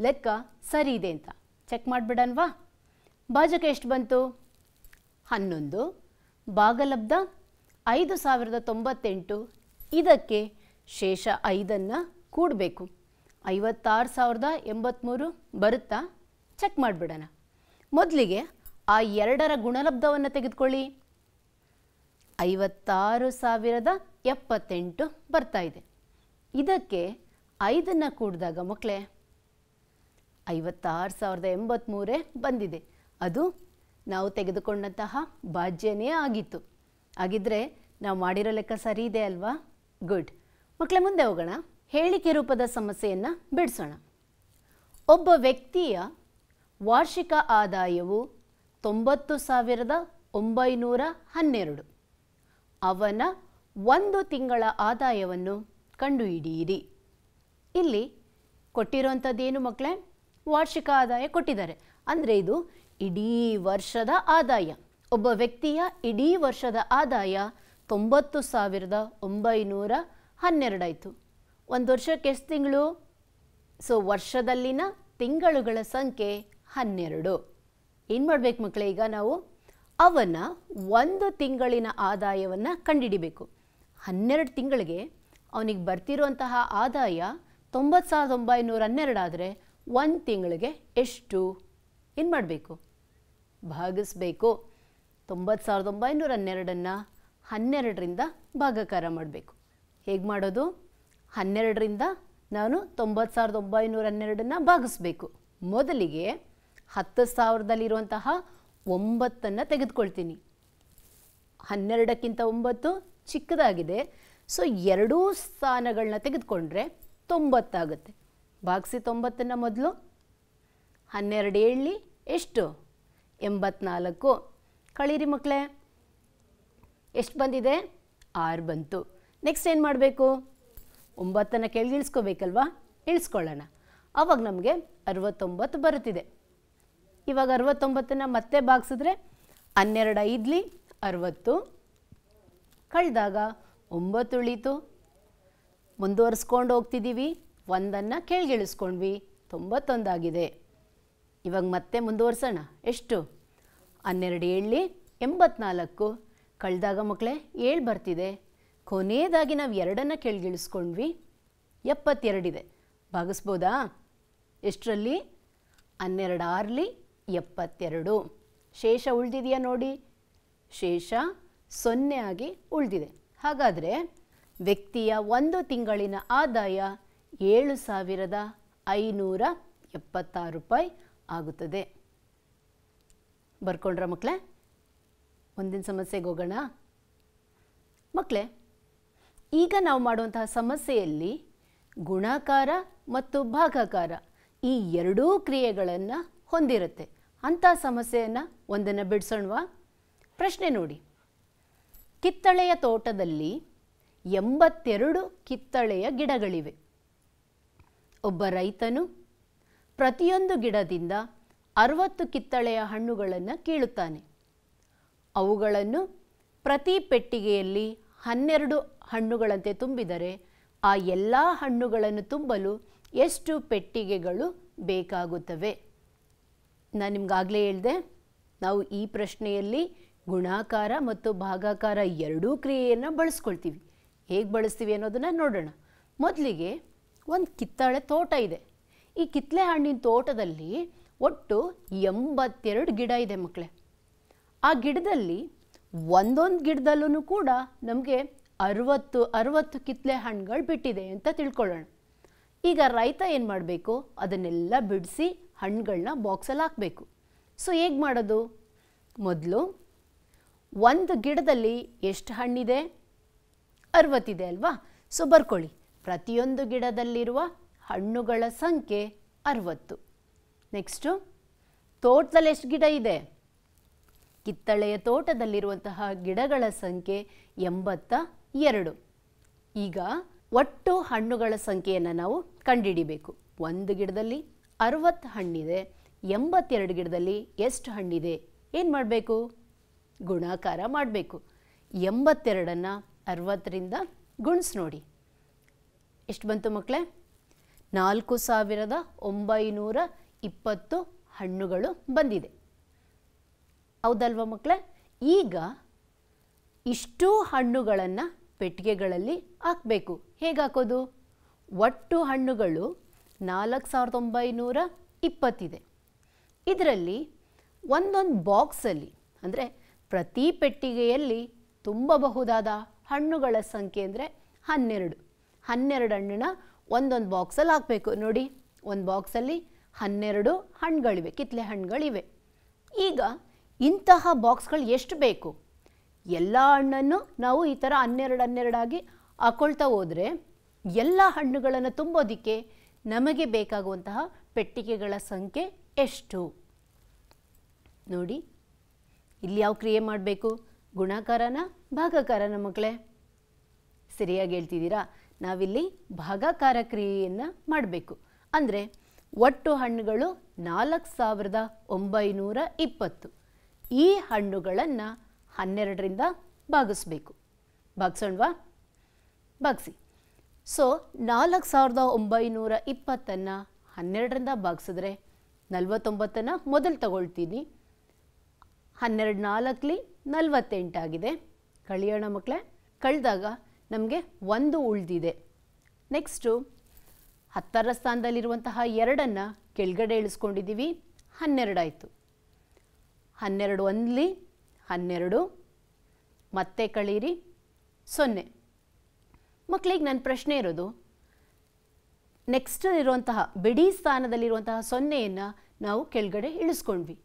ಲೆಕ್ಕ ಸರಿ ಇದೆ ಅಂತ ಚೆಕ್ ಮಾಡಿಬಿಡೋಣವಾ? ಭಾಜಕ ಎಷ್ಟು ಬಂತು? 11. ಭಾಗಲಬ್ಧ 5,098. ಇದಕ್ಕೆ ಶೇಷ 5ಅನ್ನು ಕೂಡಬೇಕು. 56,083 ಬರುತ್ತಾ? ಚೆಕ್ ಮಾಡಿಬಿಡೋಣ. ಮೊದಲಿಗೆ ಆ 2ರ ಗುಣಲಬ್ಧವನ್ನು ತೆಗೆದುಕೊಳ್ಳಿ. 56,078 ಬರ್ತಾ ಇದೆ. ಇದಕ್ಕೆ 5ಅನ್ನು ಕೂಡಿದಾಗ ಮಕ್ಕಳೇ 56,083 ಬಂದಿದೆ. ಅದು ನಾವು ತೆಗೆದುಕೊಂಡಂತಹ ಭಾಜ್ಯನೇ ಆಗಿತ್ತು. ಹಾಗಿದ್ರೆ ನಾವು ಮಾಡಿರೋ ಲೆಕ್ಕ ಸರಿ ಇದೆ ಅಲ್ವಾ? ಗುಡ್. ಮಕ್ಕಳೇ, ಮುಂದೆ ಹೋಗೋಣ. ಹೇಳಿಕೆ ರೂಪದ ಸಮಸ್ಯೆಯನ್ನು ಬಿಡಿಸೋಣ. ಒಬ್ಬ ವ್ಯಕ್ತಿಯ ವಾರ್ಷಿಕ ಆದಾಯವು 90,912. ಅವನ 1 ತಿಂಗಳ ಆದಾಯವನ್ನು ಕಂಡುಹಿಡಿಯಿರಿ. ಇಲ್ಲಿ ಕೊಟ್ಟಿರೋಂಥದ್ದೇನು ಮಕ್ಕಳೇ? ವಾರ್ಷಿಕ ಆದಾಯ ಕೊಟ್ಟಿದ್ದಾರೆ. ಅಂದರೆ ಇದು ಇಡೀ ವರ್ಷದ ಆದಾಯ. ಒಬ್ಬ ವ್ಯಕ್ತಿಯ ಇಡೀ ವರ್ಷದ ಆದಾಯ 90,912 ಆಯಿತು. ಒಂದು ವರ್ಷಕ್ಕೆ ಎಷ್ಟು ತಿಂಗಳು? ಸೊ ವರ್ಷದಲ್ಲಿನ ತಿಂಗಳುಗಳ ಸಂಖ್ಯೆ 12. ಏನು ಮಾಡಬೇಕು ಮಕ್ಕಳೇ? ಈಗ ನಾವು ಅವನ 1 ತಿಂಗಳಿನ ಆದಾಯವನ್ನು ಕಂಡುಹಿಡಿಬೇಕು. 12 ತಿಂಗಳಿಗೆ ಅವನಿಗೆ ಬರ್ತಿರುವಂತಹ ಆದಾಯ 90,912 ಆದರೆ 1 ತಿಂಗಳಿಗೆ ಎಷ್ಟು? ಏನು ಮಾಡಬೇಕು? ಭಾಗಿಸ್ಬೇಕು. 90,912 12ರಿಂದ ಭಾಗಾಕಾರ ಮಾಡಬೇಕು. ಹೇಗೆ ಮಾಡೋದು? 12ರಿಂದ ನಾನು 90,912 ಭಾಗಿಸ್ಬೇಕು. ಮೊದಲಿಗೆ 10,000ದಲ್ಲಿರುವಂತಹ 9ಅನ್ನು ತೆಗೆದುಕೊಳ್ತೀನಿ. 12ಕ್ಕಿಂತ 9 ಚಿಕ್ಕದಾಗಿದೆ. ಸೊ 2 ಸ್ಥಾನಗಳನ್ನ ತೆಗೆದುಕೊಂಡ್ರೆ 90 ಆಗುತ್ತೆ. ಭಾಗಿಸಿ 90ಅನ್ನು ಮೊದಲು. 12 7ಲಿ ಎಷ್ಟು? 84. ಕಳೀರಿ ಮಕ್ಕಳೇ. ಎಷ್ಟು ಬಂದಿದೆ? 6 ಬಂತು. ನೆಕ್ಸ್ಟ್ ಏನು ಮಾಡಬೇಕು? 9ಅನ್ನು ಕೆಳಗಿಳಿಸ್ಕೋಬೇಕಲ್ವಾ? ಇಳಿಸ್ಕೊಳ್ಳೋಣ. ಆವಾಗ ನಮಗೆ 69 ಬರುತ್ತಿದೆ. ಇವಾಗ 69ಅನ್ನು ಮತ್ತೆ ಭಾಗಿಸಿದ್ರೆ 12 5ಲಿ 60 ಕಳೆದಾಗ 9 ಉಳೀತು. ಮುಂದುವರಿಸ್ಕೊಂಡು ಹೋಗ್ತಿದ್ದೀವಿ. 1ಅನ್ನು ಕೆಳಗಿಳಿಸ್ಕೊಂಡ್ವಿ. 91 ಆಗಿದೆ. ಇವಾಗ ಮತ್ತೆ ಮುಂದುವರ್ಸೋಣ. ಎಷ್ಟು? 12 7ಲಿ 84 ಕಳೆದಾಗ ಮಕ್ಕಳೇ 7 ಬರ್ತಿದೆ. ಕೊನೆಯದಾಗಿ ನಾವು 2 ಕೆಳಗಿಳಿಸ್ಕೊಂಡ್ವಿ, 72 ಇದೆ. ಭಾಗಿಸ್ಬೋದಾ? ಎಷ್ಟರಲ್ಲಿ? 12 6ಲಿ 72. ಶೇಷ ಉಳಿದಿದೆಯಾ ನೋಡಿ, ಶೇಷ 0 ಆಗಿ ಉಳಿದಿದೆ. ಹಾಗಾದರೆ ವ್ಯಕ್ತಿಯ 1 ತಿಂಗಳಿನ ಆದಾಯ 7,576 ರೂಪಾಯಿ ಆಗುತ್ತದೆ. ಬರ್ಕೊಂಡ್ರ ಮಕ್ಕಳೇ? ಮುಂದಿನ ಸಮಸ್ಯೆಗೆ ಹೋಗೋಣ. ಮಕ್ಕಳೇ, ಈಗ ನಾವು ಮಾಡುವಂತಹ ಸಮಸ್ಯೆಯಲ್ಲಿ ಗುಣಾಕಾರ ಮತ್ತು ಭಾಗಾಕಾರ ಈ ಎರಡೂ ಕ್ರಿಯೆಗಳನ್ನು ಹೊಂದಿರುತ್ತೆ. ಅಂಥ ಸಮಸ್ಯೆಯನ್ನು ಒಂದನ್ನು ಬಿಡಿಸೋಣವಾ? ಪ್ರಶ್ನೆ ನೋಡಿ. ಕಿತ್ತಳೆಯ ತೋಟದಲ್ಲಿ 82 ಕಿತ್ತಳೆಯ ಗಿಡಗಳಿವೆ. ಒಬ್ಬ ರೈತನು ಪ್ರತಿಯೊಂದು ಗಿಡದಿಂದ 60 ಕಿತ್ತಳೆಯ ಹಣ್ಣುಗಳನ್ನು ಕೀಳುತ್ತಾನೆ. ಅವುಗಳನ್ನು ಪ್ರತಿ ಪೆಟ್ಟಿಗೆಯಲ್ಲಿ 12 ಹಣ್ಣುಗಳಂತೆ ತುಂಬಿದರೆ ಆ ಎಲ್ಲ ಹಣ್ಣುಗಳನ್ನು ತುಂಬಲು ಎಷ್ಟು ಪೆಟ್ಟಿಗೆಗಳು ಬೇಕಾಗುತ್ತವೆ? ನಾನು ನಿಮ್ಗಾಗಲೇ ಹೇಳಿದೆ, ನಾವು ಈ ಪ್ರಶ್ನೆಯಲ್ಲಿ ಗುಣಾಕಾರ ಮತ್ತು ಭಾಗಾಕಾರ ಎರಡೂ ಕ್ರಿಯೆಯನ್ನು ಬಳಸ್ಕೊಳ್ತೀವಿ. ಹೇಗೆ ಬಳಸ್ತೀವಿ ಅನ್ನೋದನ್ನು ನೋಡೋಣ. ಮೊದಲಿಗೆ ಒಂದು ಕಿತ್ತಳೆ ತೋಟ ಇದೆ. ಈ ಕಿತ್ತಳೆ ಹಣ್ಣಿನ ತೋಟದಲ್ಲಿ ಒಟ್ಟು 82 ಗಿಡ ಇದೆ ಮಕ್ಕಳೇ. ಆ ಗಿಡದಲ್ಲಿ ಒಂದೊಂದು ಗಿಡದಲ್ಲೂ ಕೂಡ ನಮಗೆ 60 ಕಿತ್ತಳೆ ಹಣ್ಣುಗಳು ಬಿಟ್ಟಿದೆ ಅಂತ ತಿಳ್ಕೊಳ್ಳೋಣ. ಈಗ ರೈತ ಏನು ಮಾಡಬೇಕು? ಅದನ್ನೆಲ್ಲ ಬಿಡಿಸಿ ಹಣ್ಣುಗಳನ್ನ ಬಾಕ್ಸಲ್ಲಿ ಹಾಕಬೇಕು. ಸೊ ಹೇಗೆ ಮಾಡೋದು? ಮೊದಲು ಒಂದು ಗಿಡದಲ್ಲಿ ಎಷ್ಟು ಹಣ್ಣಿದೆ? 60 ಇದೆ ಅಲ್ವಾ? ಸೊ ಬರ್ಕೊಳ್ಳಿ, ಪ್ರತಿಯೊಂದು ಗಿಡದಲ್ಲಿರುವ ಹಣ್ಣುಗಳ ಸಂಖ್ಯೆ 60. ನೆಕ್ಸ್ಟು ತೋಟದಲ್ಲಿ ಎಷ್ಟು ಗಿಡ ಇದೆ? ಕಿತ್ತಳೆಯ ತೋಟದಲ್ಲಿರುವಂತಹ ಗಿಡಗಳ ಸಂಖ್ಯೆ 82. ಈಗ ಒಟ್ಟು ಹಣ್ಣುಗಳ ಸಂಖ್ಯೆಯನ್ನು ನಾವು ಕಂಡುಹಿಡಿಬೇಕು. ಒಂದು ಗಿಡದಲ್ಲಿ 60 ಹಣ್ಣಿದೆ, 82 ಗಿಡದಲ್ಲಿ ಎಷ್ಟು ಹಣ್ಣಿದೆ? ಏನು ಮಾಡಬೇಕು? ಗುಣಾಕಾರ ಮಾಡಬೇಕು. 82ನ್ನು 60ರಿಂದ ಗುಣಿಸಿ ನೋಡಿ. ಎಷ್ಟು ಬಂತು ಮಕ್ಕಳೇ? 4,920 ಹಣ್ಣುಗಳು ಬಂದಿದೆ. ಹೌದಲ್ವ ಮಕ್ಕಳೇ? ಈಗ ಇಷ್ಟು ಹಣ್ಣುಗಳನ್ನು ಪೆಟ್ಟಿಗೆಗಳಲ್ಲಿ ಹಾಕಬೇಕು. ಹೇಗೆ ಹಾಕೋದು? ಒಟ್ಟು ಹಣ್ಣುಗಳು 4,920 ಇದೆ. ಇದರಲ್ಲಿ ಒಂದೊಂದು ಬಾಕ್ಸಲ್ಲಿ, ಅಂದರೆ ಪ್ರತಿ ಪೆಟ್ಟಿಗೆಯಲ್ಲಿ ತುಂಬಬಹುದಾದ ಹಣ್ಣುಗಳ ಸಂಖ್ಯೆ ಅಂದರೆ 12. 12 ಹಣ್ಣನ್ನ ಒಂದೊಂದು ಬಾಕ್ಸಲ್ಲಿ ಹಾಕಬೇಕು. ನೋಡಿ, ಒಂದು ಬಾಕ್ಸಲ್ಲಿ 12 ಹಣ್ಣುಗಳಿವೆ, ಕಿತ್ತಳೆ ಹಣ್ಣುಗಳಿವೆ. ಈಗ ಇಂತಹ ಬಾಕ್ಸ್ಗಳು ಎಷ್ಟು ಬೇಕು? ಎಲ್ಲ ಹಣ್ಣನ್ನು ನಾವು ಈ ಥರ 12 ಆಗಿ ಹಾಕ್ಕೊಳ್ತಾ ಹೋದರೆ ಎಲ್ಲ ಹಣ್ಣುಗಳನ್ನು ತುಂಬೋದಕ್ಕೆ ನಮಗೆ ಬೇಕಾಗುವಂತಹ ಪೆಟ್ಟಿಗೆಗಳ ಸಂಖ್ಯೆ ಎಷ್ಟು? ನೋಡಿ, ಇಲ್ಲಿ ಯಾವ ಕ್ರಿಯೆ ಮಾಡಬೇಕು? ಗುಣಾಕಾರನ ಭಾಗಾಕಾರನ ಮಕ್ಕಳೇ? ಸರಿಯಾಗಿ ಹೇಳ್ತಿದ್ದೀರಾ? ನಾವಿಲ್ಲಿ ಭಾಗಾಕಾರ ಕ್ರಿಯೆಯನ್ನು ಮಾಡಬೇಕು. ಅಂದರೆ ಒಟ್ಟು ಹಣ್ಣುಗಳು 4,920. ಈ ಹಣ್ಣುಗಳನ್ನು 12ರಿಂದ ಭಾಗಿಸ್ಬೇಕು. ಭಾಗಿಸೋಣವಾ? ಭಾಗಿಸಿ. ಸೊ 4,920ನ್ನು 12ರಿಂದ ಭಾಗಿಸಿದ್ರೆ 49ನ್ನು ಮೊದಲು ತಗೊಳ್ತೀನಿ. 12 4ಲಿ 48 ಆಗಿದೆ. ಕಳಿಯೋಣ ಮಕ್ಕಳೇ. ಕಳೆದಾಗ ನಮಗೆ 1 ಉಳಿದಿದೆ. ನೆಕ್ಸ್ಟು 10ರ ಸ್ಥಾನದಲ್ಲಿರುವಂತಹ 2ನ್ನು ಕೆಳಗಡೆ ಇಳಿಸ್ಕೊಂಡಿದ್ದೀವಿ. 12 ಆಯಿತು. 12 1ಲಿ 12, ಮತ್ತೆ ಕಳೀರಿ 0. ಮಕ್ಕಳಿಗೆ ನನ್ನ ಪ್ರಶ್ನೆ ಇರೋದು, ನೆಕ್ಸ್ಟ್ ಇರುವಂತಹ ಬಿಡಿ ಸ್ಥಾನದಲ್ಲಿರುವಂತಹ 0ಯನ್ನು ನಾವು ಕೆಳಗಡೆ ಇಳಿಸ್ಕೊಂಡ್ವಿ.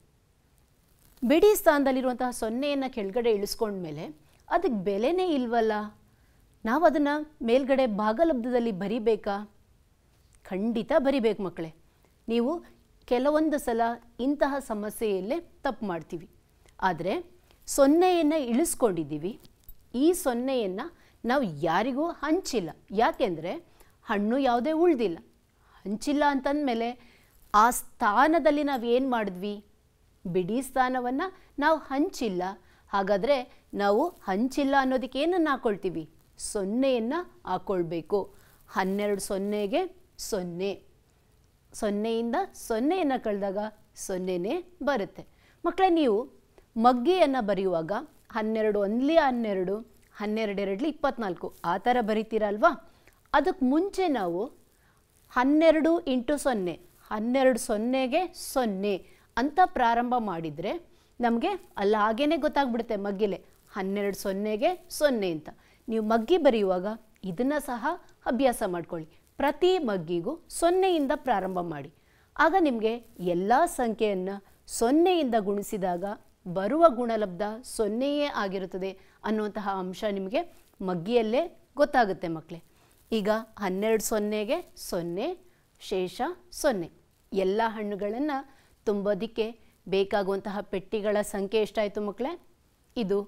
ಬಿಡಿ ಸ್ಥಾನದಲ್ಲಿರುವಂತಹ 0ಯನ್ನು ಕೆಳಗಡೆ ಇಳಿಸ್ಕೊಂಡ್ಮೇಲೆ ಅದಕ್ಕೆ ಬೆಲೆನೇ ಇಲ್ವಲ್ಲ. ನಾವು ಅದನ್ನು ಮೇಲ್ಗಡೆ ಭಾಗಲಬ್ಧದಲ್ಲಿ ಬರಿಬೇಕಾ? ಖಂಡಿತ ಬರಿಬೇಕು ಮಕ್ಕಳೇ. ನೀವು ಕೆಲವೊಂದು ಸಲ ಇಂತಹ ಸಮಸ್ಯೆಯಲ್ಲೇ ತಪ್ಪು ಮಾಡ್ತೀವಿ. ಆದರೆ 0ಯನ್ನು ಇಳಿಸ್ಕೊಂಡಿದ್ದೀವಿ. ಈ 0ಯನ್ನು ನಾವು ಯಾರಿಗೂ ಹಂಚಿಲ್ಲ. ಯಾಕೆಂದರೆ ಹಣ್ಣು ಯಾವುದೇ ಉಳಿದಿಲ್ಲ. ಹಂಚಿಲ್ಲ ಅಂತಂದಮೇಲೆ ಆ ಸ್ಥಾನದಲ್ಲಿ ನಾವು ಏನು ಮಾಡಿದ್ವಿ? ಬಿಡಿ ಸ್ಥಾನವನ್ನು ನಾವು ಹಂಚಿಲ್ಲ. ಹಾಗಾದರೆ ನಾವು ಹಂಚಿಲ್ಲ ಅನ್ನೋದಕ್ಕೆ ಏನನ್ನು ಹಾಕ್ಕೊಳ್ತೀವಿ? 0ಯನ್ನು ಹಾಕ್ಕೊಳ್ಬೇಕು. 12 0ಗೆ 0. 0ಯಿಂದ 0ಯನ್ನು ಕಳೆದಾಗ 0ನೇ ಬರುತ್ತೆ. ಮಕ್ಕಳೇ, ನೀವು ಮಗ್ಗಿಯನ್ನು ಬರೆಯುವಾಗ 12 1ಲಿ 12, 12 24 ಆ ಥರ ಬರಿತೀರಲ್ವಾ? ಅದಕ್ಕೆ ಮುಂಚೆ ನಾವು 12 × 0 12 ಸೊನ್ನೆಗೆ 0 ಅಂತ ಪ್ರಾರಂಭ ಮಾಡಿದರೆ ನಮಗೆ ಅಲ್ಲಿ ಹಾಗೇ ಗೊತ್ತಾಗ್ಬಿಡುತ್ತೆ ಮಗ್ಗಿಲೆ 12 ಸೊನ್ನೆಗೆ 0 ಅಂತ. ನೀವು ಮಗ್ಗಿ ಬರೆಯುವಾಗ ಇದನ್ನು ಸಹ ಅಭ್ಯಾಸ ಮಾಡ್ಕೊಳ್ಳಿ. ಪ್ರತಿ ಮಗ್ಗಿಗೂ 0ಯಿಂದ ಪ್ರಾರಂಭ ಮಾಡಿ. ಆಗ ನಿಮಗೆ ಎಲ್ಲ ಸಂಖ್ಯೆಯನ್ನು 0ಯಿಂದ ಗುಣಿಸಿದಾಗ ಬರುವ ಗುಣಲಬ್ಧ 0ಯೇ ಆಗಿರುತ್ತದೆ ಅನ್ನುವಂತಹ ಅಂಶ ನಿಮಗೆ ಮಗ್ಗಿಯಲ್ಲೇ ಗೊತ್ತಾಗುತ್ತೆ ಮಕ್ಕಳೇ. ಈಗ 12 ಸೊನ್ನೆಗೆ 0, ಶೇಷ 0. ಎಲ್ಲ ಹಣ್ಣುಗಳನ್ನು ತುಂಬೋದಕ್ಕೆ ಬೇಕಾಗುವಂತಹ ಪೆಟ್ಟಿಗಳ ಸಂಖ್ಯೆ ಎಷ್ಟಾಯಿತು ಮಕ್ಕಳೇ? ಇದು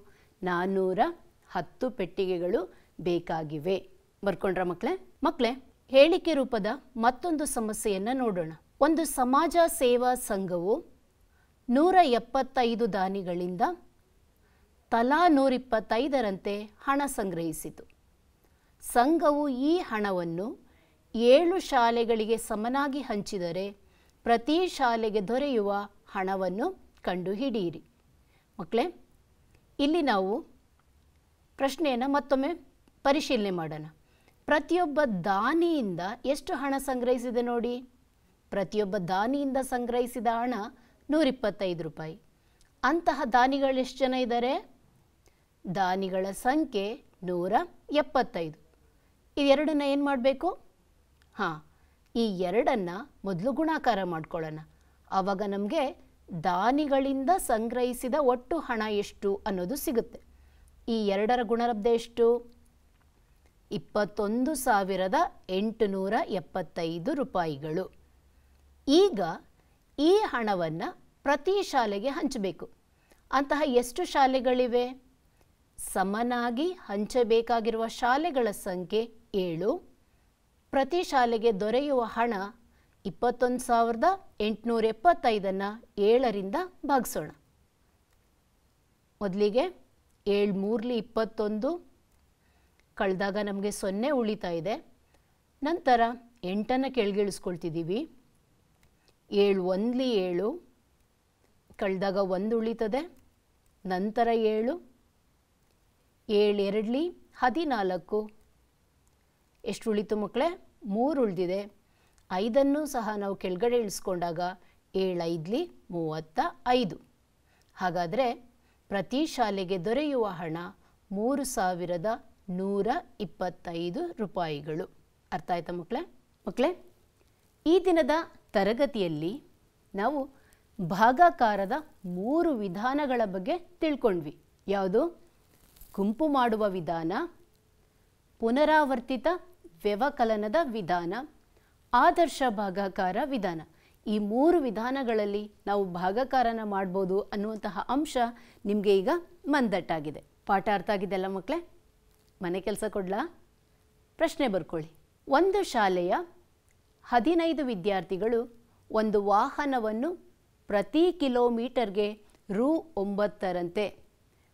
410 ಪೆಟ್ಟಿಗೆಗಳು ಬೇಕಾಗಿವೆ. ಬರ್ಕೊಂಡ್ರ ಮಕ್ಕಳೇ? ಹೇಳಿಕೆ ರೂಪದ ಮತ್ತೊಂದು ಸಮಸ್ಯೆಯನ್ನು ನೋಡೋಣ. ಒಂದು ಸಮಾಜ ಸೇವಾ ಸಂಘವು 175 ದಾನಿಗಳಿಂದ ತಲಾ 125ರಂತೆ ಹಣ ಸಂಗ್ರಹಿಸಿತು. ಸಂಘವು ಈ ಹಣವನ್ನು 7 ಶಾಲೆಗಳಿಗೆ ಸಮನಾಗಿ ಹಂಚಿದರೆ ಪ್ರತಿ ಶಾಲೆಗೆ ದೊರೆಯುವ ಹಣವನ್ನು ಕಂಡುಹಿಡಿಯಿರಿ. ಮಕ್ಕಳೇ, ಇಲ್ಲಿ ನಾವು ಪ್ರಶ್ನೆಯನ್ನು ಮತ್ತೊಮ್ಮೆ ಪರಿಶೀಲನೆ ಮಾಡೋಣ. ಪ್ರತಿಯೊಬ್ಬ ದಾನಿಯಿಂದ ಎಷ್ಟು ಹಣ ಸಂಗ್ರಹಿಸಿದೆ ನೋಡಿ. ಪ್ರತಿಯೊಬ್ಬ ದಾನಿಯಿಂದ ಸಂಗ್ರಹಿಸಿದ ಹಣ 125 ರೂಪಾಯಿ. ಅಂತಹ ದಾನಿಗಳು ಎಷ್ಟು ಜನ ಇದ್ದಾರೆ? ದಾನಿಗಳ ಸಂಖ್ಯೆ 175. ಇವೆರಡನ್ನು ಏನು ಮಾಡಬೇಕು? ಈ ಎರಡನ್ನು ಮೊದಲು ಗುಣಾಕಾರ ಮಾಡ್ಕೊಳ್ಳೋಣ. ಆವಾಗ ನಮಗೆ ದಾನಿಗಳಿಂದ ಸಂಗ್ರಹಿಸಿದ ಒಟ್ಟು ಹಣ ಎಷ್ಟು ಅನ್ನೋದು ಸಿಗುತ್ತೆ. ಈ ಎರಡರ ಗುಣಲಬ್ಧ ಎಷ್ಟು? 21,875 ರೂಪಾಯಿಗಳು. ಈಗ ಈ ಹಣವನ್ನು ಪ್ರತಿ ಶಾಲೆಗೆ ಹಂಚಬೇಕು. ಅಂತಹ ಎಷ್ಟು ಶಾಲೆಗಳಿವೆ? ಸಮನಾಗಿ ಹಂಚಬೇಕಾಗಿರುವ ಶಾಲೆಗಳ ಸಂಖ್ಯೆ 7. ಪ್ರತಿ ಶಾಲೆಗೆ ದೊರೆಯುವ ಹಣ 21,875ನ್ನು 7ರಿಂದ ಭಾಗಿಸೋಣ. ಮೊದಲಿಗೆ 7 3 21 ಕಳೆದಾಗ ನಮಗೆ 0 ಉಳಿತಾ ಇದೆ. ನಂತರ 8ನ್ನು ಕೆಳಗಿಳಿಸ್ಕೊಳ್ತಿದ್ದೀವಿ. 7 1 7 ಕಳೆದಾಗ 1 ಉಳಿತದೆ. ನಂತರ 7 7 2 14 ಎಷ್ಟು ಉಳಿತು ಮಕ್ಕಳೇ? 3 ಉಳಿದಿದೆ. 5ನ್ನು ಸಹ ನಾವು ಕೆಳಗಡೆ ಇಳಿಸ್ಕೊಂಡಾಗ 7 5 35. ಹಾಗಾದರೆ ಪ್ರತಿ ಶಾಲೆಗೆ ದೊರೆಯುವ ಹಣ 3,125 ರೂಪಾಯಿಗಳು. ಅರ್ಥ ಆಯ್ತಾ ಮಕ್ಕಳೇ? ಈ ದಿನದ ತರಗತಿಯಲ್ಲಿ ನಾವು ಭಾಗಾಕಾರದ 3 ವಿಧಾನಗಳ ಬಗ್ಗೆ ತಿಳ್ಕೊಂಡ್ವಿ. ಯಾವುದು? ಗುಂಪು ಮಾಡುವ ವಿಧಾನ, ಪುನರಾವರ್ತಿತ ವ್ಯವಕಲನದ ವಿಧಾನ, ಆದರ್ಶ ಭಾಗಾಕಾರ ವಿಧಾನ. ಈ 3 ವಿಧಾನಗಳಲ್ಲಿ ನಾವು ಭಾಗಾಕಾರನ ಮಾಡ್ಬೋದು ಅನ್ನುವಂತಹ ಅಂಶ ನಿಮಗೆ ಈಗ ಮಂದಟ್ಟಾಗಿದೆ. ಪಾಠ ಅರ್ಥ ಆಗಿದೆಯಲ್ಲ ಮಕ್ಕಳೇ? ಮನೆ ಕೆಲಸ ಕೊಡ್ಲಾ? ಪ್ರಶ್ನೆ ಬರ್ಕೊಳ್ಳಿ. ಒಂದು ಶಾಲೆಯ 15 ವಿದ್ಯಾರ್ಥಿಗಳು ಒಂದು ವಾಹನವನ್ನು ಪ್ರತಿ ಕಿಲೋಮೀಟರ್ಗೆ Rs. 9ರಂತೆ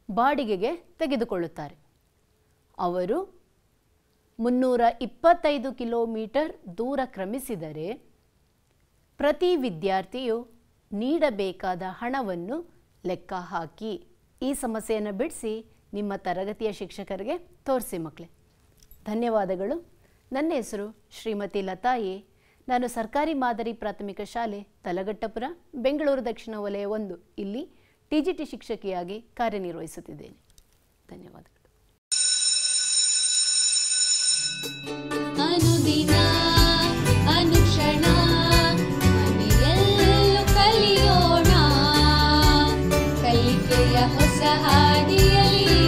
ಬಾಡಿಗೆಗೆ ತೆಗೆದುಕೊಳ್ಳುತ್ತಾರೆ. ಅವರು 325 ಕಿಲೋಮೀಟರ್ ದೂರ ಕ್ರಮಿಸಿದರೆ ಪ್ರತಿ ವಿದ್ಯಾರ್ಥಿಯು ನೀಡಬೇಕಾದ ಹಣವನ್ನು ಲೆಕ್ಕ ಹಾಕಿ. ಈ ಸಮಸ್ಯೆಯನ್ನು ಬಿಡಿಸಿ ನಿಮ್ಮ ತರಗತಿಯ ಶಿಕ್ಷಕರಿಗೆ ತೋರಿಸಿ ಮಕ್ಕಳೇ. ಧನ್ಯವಾದಗಳು. ನನ್ನ ಹೆಸರು ಶ್ರೀಮತಿ ಲತಾಯಿ. ನಾನು ಸರ್ಕಾರಿ ಮಾದರಿ ಪ್ರಾಥಮಿಕ ಶಾಲೆ ತಲಗಟ್ಟಪುರ, ಬೆಂಗಳೂರು ದಕ್ಷಿಣ ವಲಯ 1 ಇಲ್ಲಿ TGT ಶಿಕ್ಷಕಿಯಾಗಿ ಕಾರ್ಯನಿರ್ವಹಿಸುತ್ತಿದ್ದೇನೆ. ಧನ್ಯವಾದಗಳು. ಅನುದಿನ ಅನುಕ್ಷಣ ಮನೆಯಲ್ಲೂ ಕಲಿಯೋಣ, ಕಲಿಕೆಯ ಹೊಸ ಹಾದಿಯಲ್ಲಿ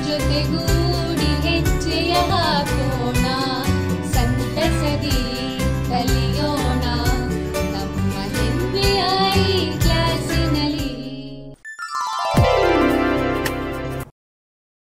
ಜೊತೆಗೂಡಿ ಹೆಜ್ಜೆಯ